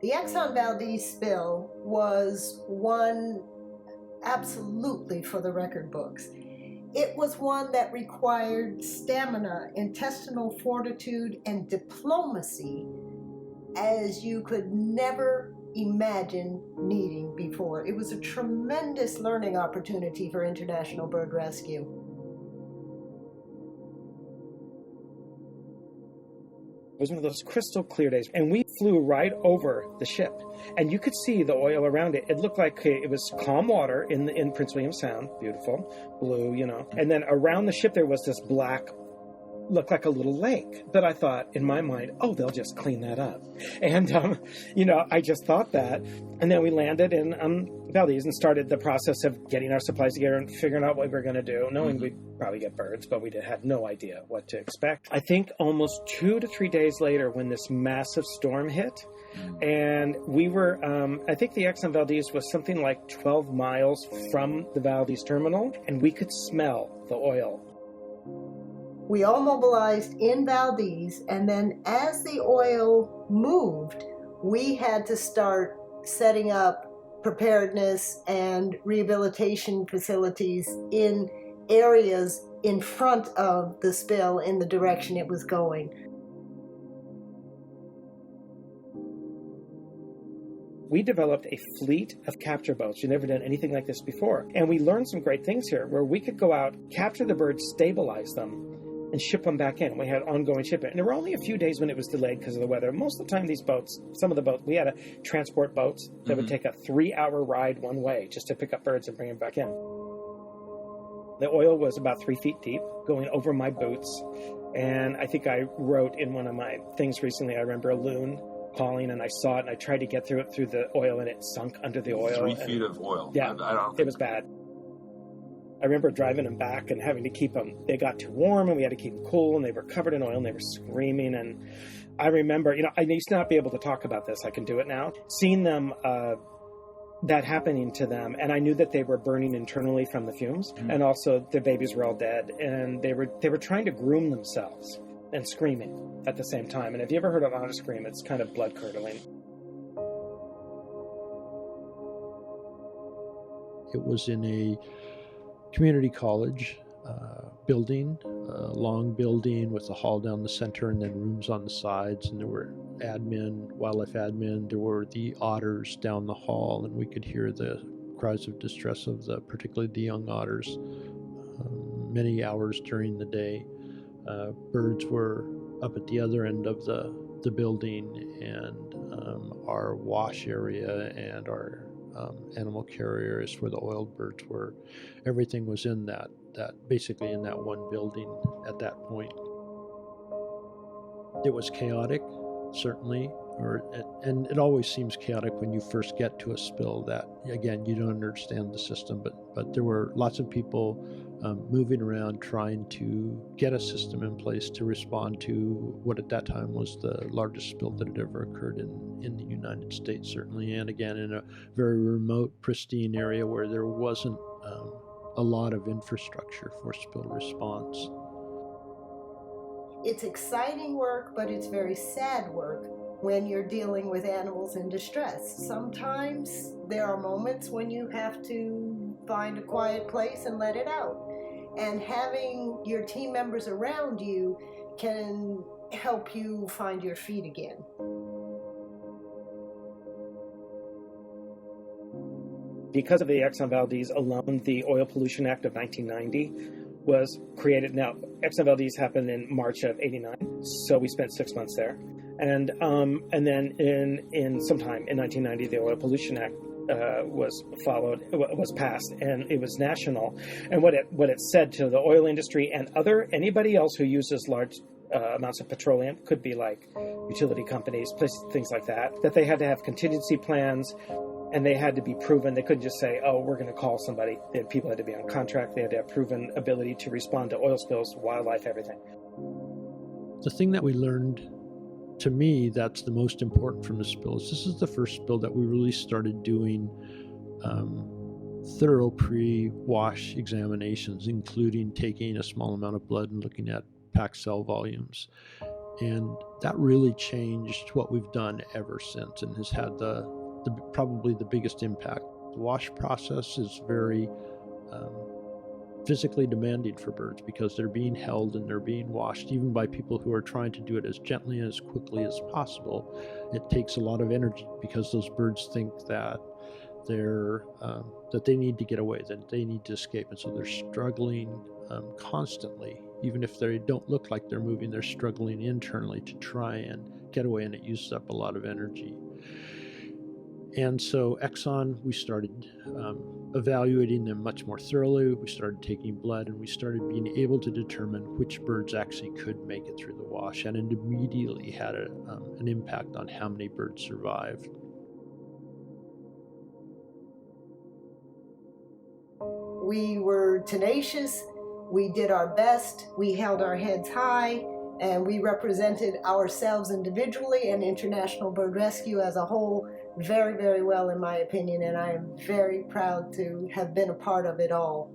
The Exxon Valdez spill was one absolutely for the record books. It was one that required stamina, intestinal fortitude, and diplomacy as you could never imagine needing before. It was a tremendous learning opportunity for international bird rescue. It was one of those crystal clear days, and we flew right over the ship, and you could see the oil around it. It looked like it was calm water in Prince William Sound, beautiful, blue, and then around the ship there was this black, looked like a little lake. But I thought in my mind, oh, they'll just clean that up. And, I just thought that. And then we landed in Valdez and started the process of getting our supplies together and figuring out what we were going to do, knowing we'd probably get birds, but we had no idea what to expect. I think almost 2 to 3 days later when this massive storm hit, and we were, I think the Exxon Valdez was something like 12 miles from the Valdez terminal, and we could smell the oil. We all mobilized in Valdez, and then as the oil moved, we had to start setting up preparedness and rehabilitation facilities in areas in front of the spill in the direction it was going. We developed a fleet of capture boats. We've never done anything like this before. And we learned some great things here where we could go out, capture the birds, stabilize them, and ship them back in. We had ongoing shipment. And there were only a few days when it was delayed because of the weather. Most of the time, these boats, some of the boats, we had to transport boats that would take a 3-hour ride one way just to pick up birds and bring them back in. The oil was about 3 feet deep, going over my boots. And I think I wrote in one of my things recently, I remember a loon calling, and I saw it, and I tried to get through it through the oil, and it sunk under the oil. 3 feet of oil. Yeah, it was bad. I remember driving them back and having to keep them. They got too warm, and we had to keep them cool, and they were covered in oil, and they were screaming. And I remember, I used to not be able to talk about this. I can do it now. Seeing them, that happening to them, and I knew that they were burning internally from the fumes, and also their babies were all dead, and they were trying to groom themselves and screaming at the same time. And if you ever heard an otter scream, it's kind of blood-curdling. It was in a community college building, a long building with a hall down the center and then rooms on the sides, and there were wildlife admin, there were the otters down the hall, and we could hear the cries of distress of particularly the young otters many hours during the day. Birds were up at the other end of the building, and our wash area and our animal carriers where the oiled birds were, everything was in that basically in that one building at that point. It was chaotic, certainly, and it always seems chaotic when you first get to a spill that, again, you don't understand the system, but there were lots of people moving around trying to get a system in place to respond to what at that time was the largest spill that had ever occurred in the United States, certainly, and again in a very remote, pristine area where there wasn't a lot of infrastructure for spill response. It's exciting work, but it's very sad work when you're dealing with animals in distress. Sometimes there are moments when you have to find a quiet place and let it out. And having your team members around you can help you find your feet again. Because of the Exxon Valdez alone, the Oil Pollution Act of 1990 was created. Now, Exxon Valdez happened in March of '89, so we spent 6 months there. And then in sometime in 1990, the Oil Pollution Act was passed, and it was national. And what it said to the oil industry and anybody else who uses large amounts of petroleum, could be like utility companies, things like that they had to have contingency plans, and they had to be proven. They couldn't just say, oh, we're going to call somebody. People had to be on contract. They had to have proven ability to respond to oil spills, wildlife, everything. The thing that we learned, to me, that's the most important from the spill is this is the first spill that we really started doing thorough pre-wash examinations, including taking a small amount of blood and looking at packed cell volumes. And that really changed what we've done ever since, and has had the probably the biggest impact. The wash process is very physically demanding for birds because they're being held and they're being washed, even by people who are trying to do it as gently and as quickly as possible. It takes a lot of energy because those birds think that that they need to get away, that they need to escape, and so they're struggling constantly. Even if they don't look like they're moving, they're struggling internally to try and get away, and it uses up a lot of energy. And so Exxon, we started evaluating them much more thoroughly. We started taking blood, and we started being able to determine which birds actually could make it through the wash, and it immediately had an impact on how many birds survived. We were tenacious, we did our best, we held our heads high, and we represented ourselves individually and International Bird Rescue as a whole very, very well, in my opinion, and I am very proud to have been a part of it all.